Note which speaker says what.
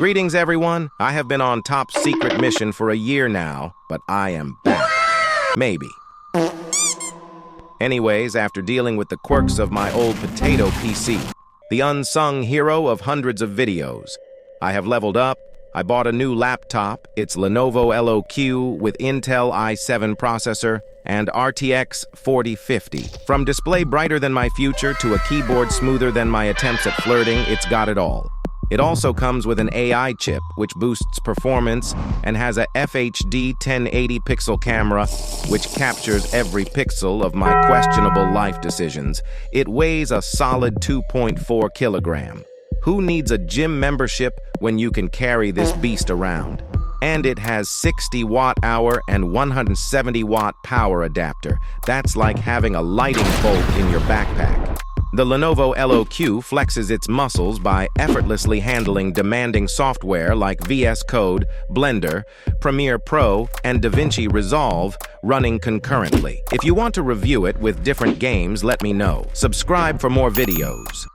Speaker 1: Greetings, everyone. I have been on top secret mission for a year now, but I am back. Maybe. Anyways, after dealing with the quirks of my old potato PC, the unsung hero of hundreds of videos, I have leveled up. I bought a new laptop. It's LENOVO LOQ with Intel i7 processor and RTX 4050. From display brighter than my future to a keyboard smoother than my attempts at flirting, it's got it all. It also comes with an AI chip, which boosts performance and has a FHD 1080 pixel camera, which captures every pixel of my questionable life decisions. It weighs a solid 2.4 kilogram. Who needs a gym membership when you can carry this beast around? And it has 60 watt-hour and 170 watt power adapter. That's like having a lighting bolt in your backpack. The LENOVO LOQ flexes its muscles by effortlessly handling demanding software like VS Code, Blender, Premiere Pro, and DaVinci Resolve running concurrently. If you want to review it with different games, let me know. Subscribe for more videos.